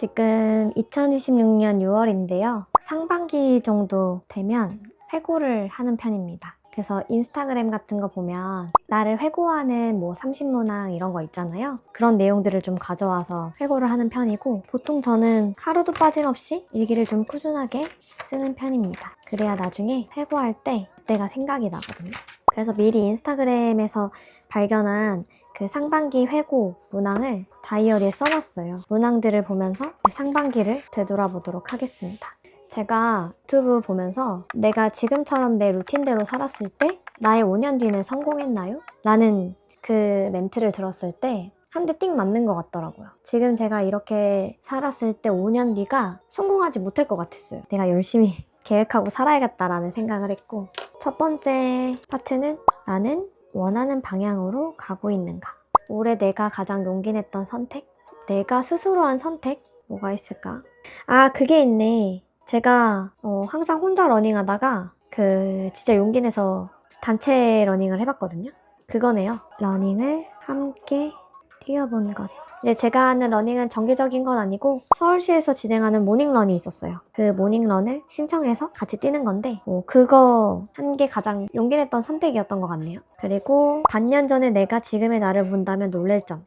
지금 2026년 6월인데요. 상반기 정도 되면 회고를 하는 편입니다. 그래서 인스타그램 같은 거 보면 나를 회고하는 30문항 이런 거 있잖아요. 그런 내용들을 좀 가져와서 회고를 하는 편이고, 보통 저는 하루도 빠짐없이 일기를 좀 꾸준하게 쓰는 편입니다. 그래야 나중에 회고할 때 그때가 생각이 나거든요. 그래서 미리 인스타그램에서 발견한 그 상반기 회고 문항을 다이어리에 써놨어요. 문항들을 보면서 상반기를 되돌아보도록 하겠습니다. 제가 유튜브 보면서 내가 지금처럼 내 루틴대로 살았을 때 나의 5년 뒤는 성공했나요? 라는 그 멘트를 들었을 때 한 대 띵 맞는 것 같더라고요. 지금 제가 이렇게 살았을 때 5년 뒤가 성공하지 못할 것 같았어요. 내가 열심히 계획하고 살아야겠다라는 생각을 했고, 첫 번째 파트는 나는 원하는 방향으로 가고 있는가? 올해 내가 가장 용기 냈던 선택? 내가 스스로 한 선택? 뭐가 있을까? 그게 있네. 제가 항상 혼자 러닝하다가 진짜 용기 내서 단체 러닝을 해봤거든요. 그거네요. 러닝을 함께 뛰어본 것. 이제 제가 하는 러닝은 정기적인 건 아니고 서울시에서 진행하는 모닝런이 있었어요. 그 모닝런을 신청해서 같이 뛰는 건데 그거 한 게 가장 용기 냈던 선택이었던 것 같네요. 그리고 반년 전에 내가 지금의 나를 본다면 놀랄 점.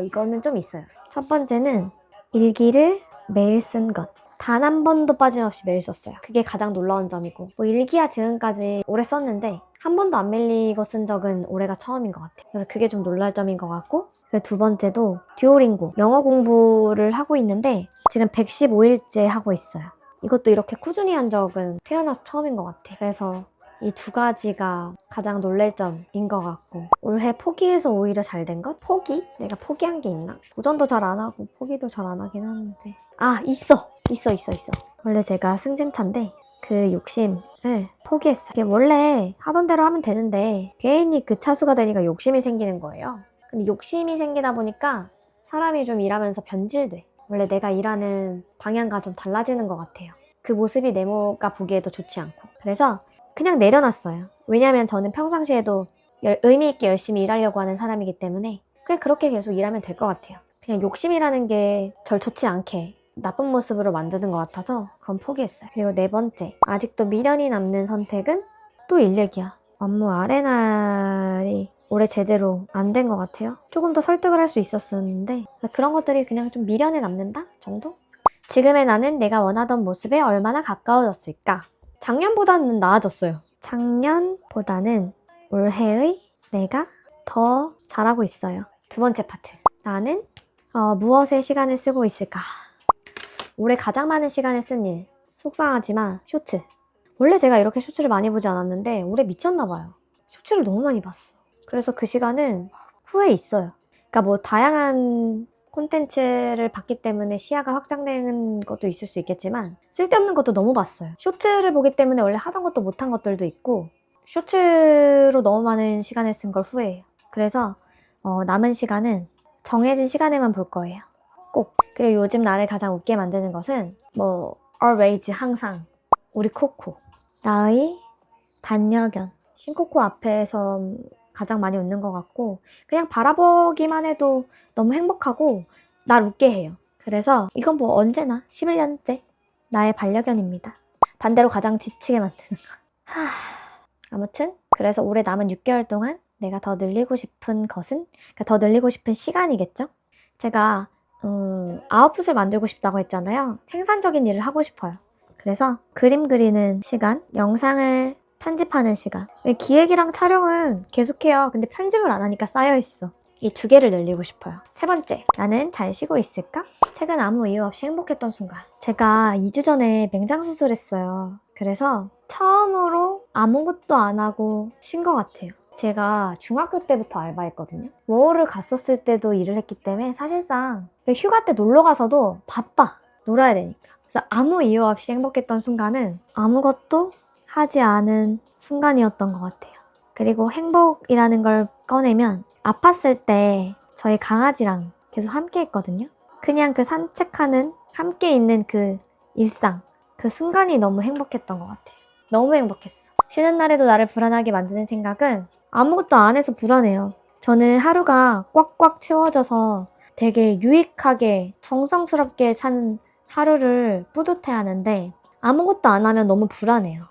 이거는 좀 있어요. 첫 번째는 일기를 매일 쓴 것. 단 한 번도 빠짐없이 매일 썼어요. 그게 가장 놀라운 점이고, 일기야 지금까지 오래 썼는데 한 번도 안 밀리고 쓴 적은 올해가 처음인 것 같아요. 그래서 그게 좀 놀랄 점인 것 같고, 그 두 번째도 듀오링고 영어 공부를 하고 있는데 지금 115일째 하고 있어요. 이것도 이렇게 꾸준히 한 적은 태어나서 처음인 것 같아요. 그래서 이 두 가지가 가장 놀랄 점인 것 같고, 올해 포기해서 오히려 잘 된 것? 포기? 내가 포기한 게 있나? 도전도 잘 안 하고 포기도 잘 안 하긴 하는데 있어. 원래 제가 승진차인데 그 욕심을 포기했어요. 이게 원래 하던 대로 하면 되는데 괜히 그 차수가 되니까 욕심이 생기는 거예요. 근데 욕심이 생기다 보니까 사람이 좀 일하면서 변질돼. 원래 내가 일하는 방향과 좀 달라지는 것 같아요. 그 모습이 내모가 보기에도 좋지 않고. 그래서 그냥 내려놨어요. 왜냐면 저는 평상시에도 의미 있게 열심히 일하려고 하는 사람이기 때문에 그냥 그렇게 계속 일하면 될 것 같아요. 그냥 욕심이라는 게 절 좋지 않게 나쁜 모습으로 만드는 것 같아서 그건 포기했어요. 그리고 네 번째, 아직도 미련이 남는 선택은 또 일렉이야. 업무 R&R이 올해 제대로 안 된 것 같아요. 조금 더 설득을 할 수 있었었는데 그런 것들이 그냥 좀 미련에 남는다 정도? 지금의 나는 내가 원하던 모습에 얼마나 가까워졌을까? 작년보다는 나아졌어요. 작년보다는 올해의 내가 더 잘하고 있어요. 두 번째 파트, 나는 무엇에 시간을 쓰고 있을까? 올해 가장 많은 시간을 쓴 일, 속상하지만 쇼츠. 원래 제가 이렇게 쇼츠를 많이 보지 않았는데 올해 미쳤나봐요. 쇼츠를 너무 많이 봤어. 그래서 그 시간은 후회 있어요. 그러니까 다양한 콘텐츠를 봤기 때문에 시야가 확장되는 것도 있을 수 있겠지만 쓸데없는 것도 너무 봤어요. 쇼츠를 보기 때문에 원래 하던 것도 못한 것들도 있고, 쇼츠로 너무 많은 시간을 쓴 걸 후회해요. 그래서 남은 시간은 정해진 시간에만 볼 거예요. 꼭. 그리고 요즘 나를 가장 웃게 만드는 것은 always, 항상 우리 코코, 나의 반려견 신코코 앞에서 가장 많이 웃는 것 같고, 그냥 바라보기만 해도 너무 행복하고 날 웃게 해요. 그래서 이건 언제나 11년째 나의 반려견입니다. 반대로 가장 지치게 만드는 거. 아무튼 그래서 올해 남은 6개월 동안 내가 더 늘리고 싶은 것은, 그러니까 더 늘리고 싶은 시간이겠죠? 제가 아웃풋을 만들고 싶다고 했잖아요. 생산적인 일을 하고 싶어요. 그래서 그림 그리는 시간, 영상을 편집하는 시간. 기획이랑 촬영은 계속해요. 근데 편집을 안 하니까 쌓여있어. 이 두 개를 늘리고 싶어요. 세 번째, 나는 잘 쉬고 있을까? 최근 아무 이유 없이 행복했던 순간. 제가 2주 전에 맹장 수술했어요. 그래서 처음으로 아무것도 안 하고 쉰 것 같아요. 제가 중학교 때부터 알바했거든요. 워홀을 갔었을 때도 일을 했기 때문에 사실상 휴가 때 놀러 가서도 바빠. 놀아야 되니까. 그래서 아무 이유 없이 행복했던 순간은 아무것도 하지 않은 순간이었던 것 같아요. 그리고 행복이라는 걸 꺼내면 아팠을 때 저희 강아지랑 계속 함께 했거든요. 그냥 그 산책하는, 함께 있는 그 일상, 그 순간이 너무 행복했던 것 같아요. 너무 행복했어. 쉬는 날에도 나를 불안하게 만드는 생각은 아무것도 안 해서 불안해요. 저는 하루가 꽉꽉 채워져서 되게 유익하게 정성스럽게 산 하루를 뿌듯해하는데 아무것도 안 하면 너무 불안해요.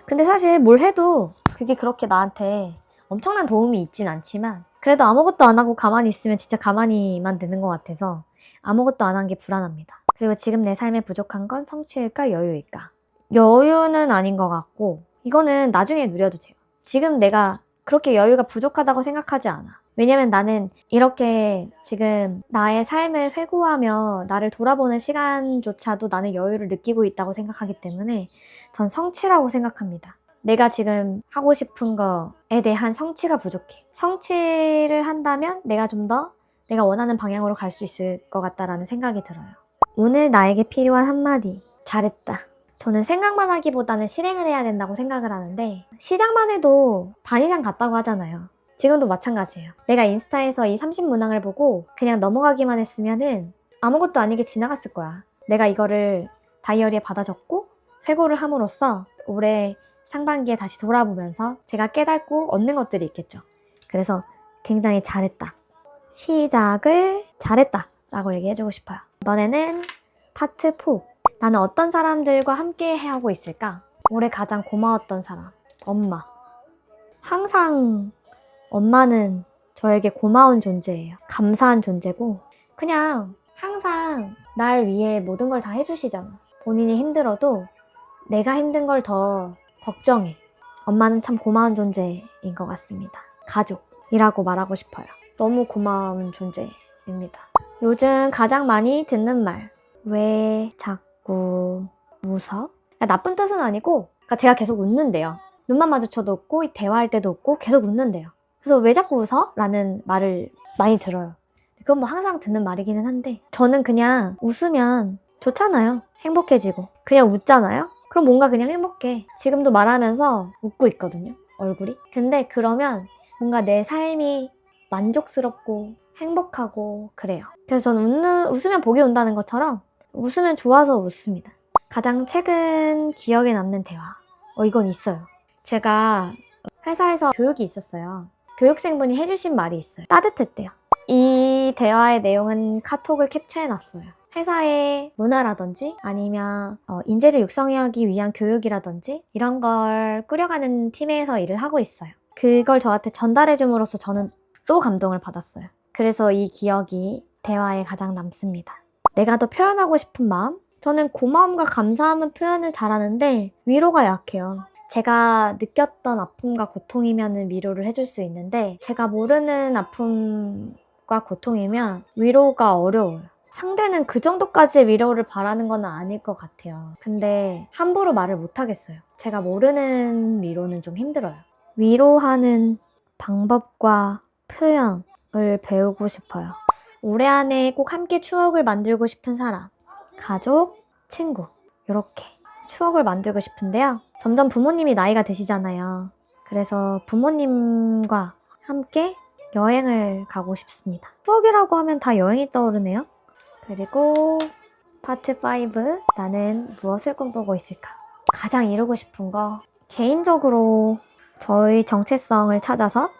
근데 사실 뭘 해도 그게 그렇게 나한테 엄청난 도움이 있진 않지만 그래도 아무것도 안 하고 가만히 있으면 진짜 가만히만 되는 것 같아서 아무것도 안 한 게 불안합니다. 그리고 지금 내 삶에 부족한 건 성취일까 여유일까? 여유는 아닌 것 같고 이거는 나중에 누려도 돼요. 지금 내가 그렇게 여유가 부족하다고 생각하지 않아. 왜냐면 나는 이렇게 지금 나의 삶을 회고하며 나를 돌아보는 시간조차도 나는 여유를 느끼고 있다고 생각하기 때문에 전 성취라고 생각합니다. 내가 지금 하고 싶은 거에 대한 성취가 부족해. 성취를 한다면 내가 좀 더 내가 원하는 방향으로 갈 수 있을 것 같다라는 생각이 들어요. 오늘 나에게 필요한 한마디. 잘했다. 저는 생각만 하기보다는 실행을 해야 된다고 생각을 하는데 시작만 해도 반 이상 갔다고 하잖아요. 지금도 마찬가지예요. 내가 인스타에서 이 30문항을 보고 그냥 넘어가기만 했으면은 아무것도 아니게 지나갔을 거야. 내가 이거를 다이어리에 받아 적고 회고를 함으로써 올해 상반기에 다시 돌아보면서 제가 깨닫고 얻는 것들이 있겠죠. 그래서 굉장히 잘했다. 시작을 잘했다 라고 얘기해주고 싶어요. 이번에는 파트 4. 나는 어떤 사람들과 함께 하고 있을까? 올해 가장 고마웠던 사람. 엄마. 항상 엄마는 저에게 고마운 존재예요. 감사한 존재고 그냥 항상 날 위해 모든 걸 다 해주시잖아. 본인이 힘들어도 내가 힘든 걸 더 걱정해. 엄마는 참 고마운 존재인 것 같습니다. 가족이라고 말하고 싶어요. 너무 고마운 존재입니다. 요즘 가장 많이 듣는 말. 왜 자꾸 웃어? 나쁜 뜻은 아니고 그러니까 제가 계속 웃는데요. 눈만 마주쳐도 웃고 대화할 때도 웃고 계속 웃는데요. 그래서 왜 자꾸 웃어? 라는 말을 많이 들어요. 그건 뭐 항상 듣는 말이기는 한데 저는 그냥 웃으면 좋잖아요. 행복해지고 그냥 웃잖아요. 그럼 뭔가 그냥 행복해. 지금도 말하면서 웃고 있거든요. 얼굴이. 근데 그러면 뭔가 내 삶이 만족스럽고 행복하고 그래요. 그래서 저는 웃으면 복이 온다는 것처럼 웃으면 좋아서 웃습니다. 가장 최근 기억에 남는 대화. 이건 있어요. 제가 회사에서 교육이 있었어요. 교육생분이 해주신 말이 있어요. 따뜻했대요. 이 대화의 내용은 카톡을 캡처해놨어요. 회사의 문화라든지 아니면 인재를 육성하기 위한 교육이라든지 이런 걸 꾸려가는 팀에서 일을 하고 있어요. 그걸 저한테 전달해줌으로써 저는 또 감동을 받았어요. 그래서 이 기억이 대화에 가장 남습니다. 내가 더 표현하고 싶은 마음? 저는 고마움과 감사함은 표현을 잘하는데 위로가 약해요. 제가 느꼈던 아픔과 고통이면 위로를 해줄 수 있는데 제가 모르는 아픔과 고통이면 위로가 어려워요. 상대는 그 정도까지의 위로를 바라는 건 아닐 것 같아요. 근데 함부로 말을 못 하겠어요. 제가 모르는 위로는 좀 힘들어요. 위로하는 방법과 표현을 배우고 싶어요. 올해 안에 꼭 함께 추억을 만들고 싶은 사람, 가족, 친구 이렇게 추억을 만들고 싶은데요. 점점 부모님이 나이가 드시잖아요. 그래서 부모님과 함께 여행을 가고 싶습니다. 추억이라고 하면 다 여행이 떠오르네요. 그리고 파트 5. 나는 무엇을 꿈꾸고 있을까? 가장 이루고 싶은 거 개인적으로 저의 정체성을 찾아서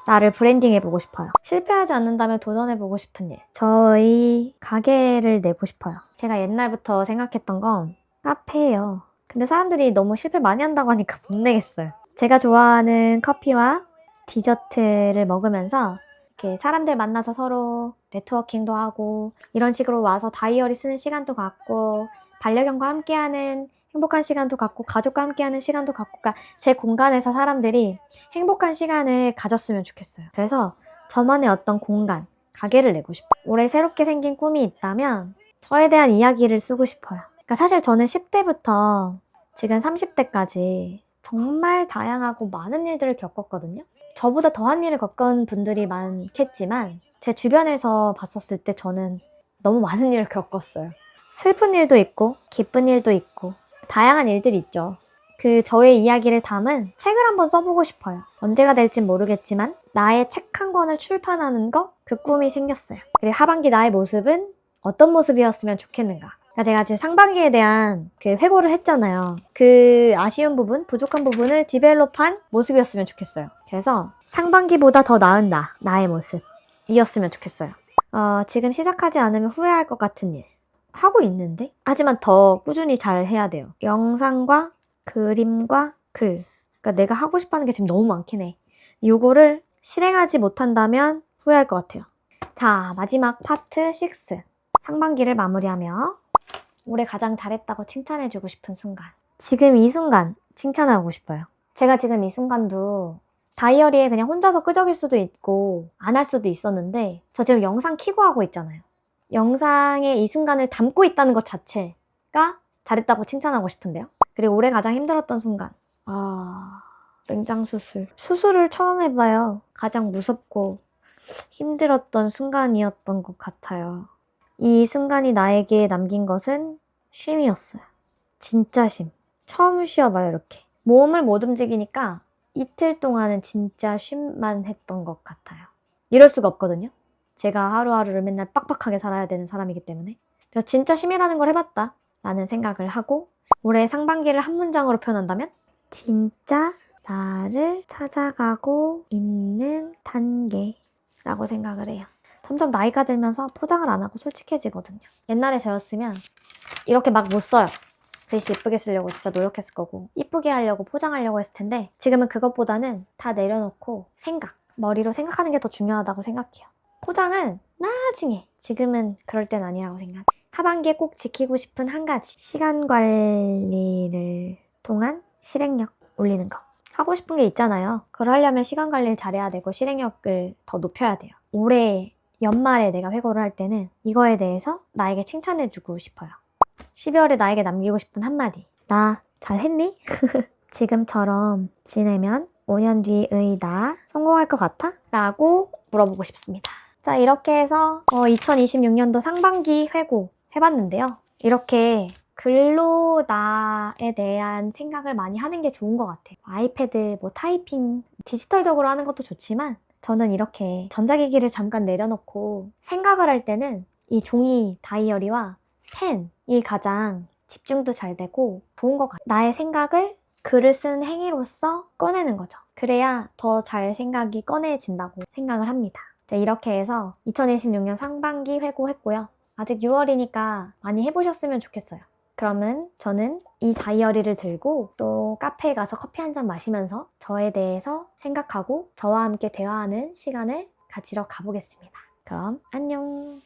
나를 브랜딩해보고 싶어요. 실패하지 않는다면 도전해보고 싶은 일. 저희 가게를 내고 싶어요. 제가 옛날부터 생각했던 건 카페예요. 근데 사람들이 너무 실패 많이 한다고 하니까 못 내겠어요. 제가 좋아하는 커피와 디저트를 먹으면서 이렇게 사람들 만나서 서로 네트워킹도 하고 이런 식으로 와서 다이어리 쓰는 시간도 갖고 반려견과 함께하는 행복한 시간도 갖고 가족과 함께하는 시간도 갖고 그러니까 제 공간에서 사람들이 행복한 시간을 가졌으면 좋겠어요. 그래서 저만의 어떤 공간, 가게를 내고 싶어요. 올해 새롭게 생긴 꿈이 있다면 저에 대한 이야기를 쓰고 싶어요. 그러니까 사실 저는 10대부터 지금 30대까지 정말 다양하고 많은 일들을 겪었거든요. 저보다 더한 일을 겪은 분들이 많겠지만 제 주변에서 봤었을 때 저는 너무 많은 일을 겪었어요. 슬픈 일도 있고 기쁜 일도 있고 다양한 일들이 있죠. 그 저의 이야기를 담은 책을 한번 써보고 싶어요. 언제가 될진 모르겠지만 나의 책 한 권을 출판하는 거 그 꿈이 생겼어요. 그리고 하반기 나의 모습은 어떤 모습이었으면 좋겠는가. 그러니까 제가 지금 상반기에 대한 그 회고를 했잖아요. 그 아쉬운 부분, 부족한 부분을 디벨롭한 모습이었으면 좋겠어요. 그래서 상반기보다 더 나은 나의 모습이었으면 좋겠어요. 지금 시작하지 않으면 후회할 것 같은 일. 하고 있는데? 하지만 더 꾸준히 잘 해야 돼요. 영상과 그림과 글. 그러니까 내가 하고 싶어 하는 게 지금 너무 많긴 해. 요거를 실행하지 못한다면 후회할 것 같아요. 자, 마지막 파트 6. 상반기를 마무리하며 올해 가장 잘했다고 칭찬해주고 싶은 순간. 지금 이 순간 칭찬하고 싶어요. 제가 지금 이 순간도 다이어리에 그냥 혼자서 끄적일 수도 있고 안 할 수도 있었는데 저 지금 영상 켜고 하고 있잖아요. 영상에 이 순간을 담고 있다는 것 자체가 잘했다고 칭찬하고 싶은데요. 그리고 올해 가장 힘들었던 순간. 맹장 수술. 수술을 처음 해봐요. 가장 무섭고 힘들었던 순간이었던 것 같아요. 이 순간이 나에게 남긴 것은 쉼이었어요. 진짜 쉼. 처음 쉬어봐요, 이렇게. 몸을 못 움직이니까 이틀 동안은 진짜 쉼만 했던 것 같아요. 이럴 수가 없거든요. 제가 하루하루를 맨날 빡빡하게 살아야 되는 사람이기 때문에. 그래서 진짜 쉼이라는 걸 해봤다 라는 생각을 하고 올해 상반기를 한 문장으로 표현한다면 진짜 나를 찾아가고 있는 단계라고 생각을 해요. 점점 나이가 들면서 포장을 안 하고 솔직해지거든요. 옛날에 저였으면 이렇게 막 못 써요. 글씨 예쁘게 쓰려고 진짜 노력했을 거고 이쁘게 하려고 포장하려고 했을 텐데 지금은 그것보다는 다 내려놓고 머리로 생각하는 게 더 중요하다고 생각해요. 포장은 나중에, 지금은 그럴 땐 아니라고 생각해요. 하반기에 꼭 지키고 싶은 한 가지, 시간 관리를 통한 실행력 올리는 거. 하고 싶은 게 있잖아요. 그걸 하려면 시간 관리를 잘해야 되고 실행력을 더 높여야 돼요. 올해 연말에 내가 회고를 할 때는 이거에 대해서 나에게 칭찬해주고 싶어요. 12월에 나에게 남기고 싶은 한마디. 나 잘했니? 지금처럼 지내면 5년 뒤의 나 성공할 것 같아? 라고 물어보고 싶습니다. 자, 이렇게 해서 2026년도 상반기 회고 해봤는데요. 이렇게 글로 나에 대한 생각을 많이 하는 게 좋은 것 같아요. 아이패드, 타이핑, 디지털적으로 하는 것도 좋지만 저는 이렇게 전자기기를 잠깐 내려놓고 생각을 할 때는 이 종이 다이어리와 펜이 가장 집중도 잘 되고 좋은 것 같아요. 나의 생각을 글을 쓴 행위로서 꺼내는 거죠. 그래야 더 잘 생각이 꺼내진다고 생각을 합니다. 이렇게 해서 2026년 상반기 회고했고요. 아직 6월이니까 많이 해보셨으면 좋겠어요. 그러면 저는 이 다이어리를 들고 또 카페에 가서 커피 한 잔 마시면서 저에 대해서 생각하고 저와 함께 대화하는 시간을 가지러 가보겠습니다. 그럼 안녕!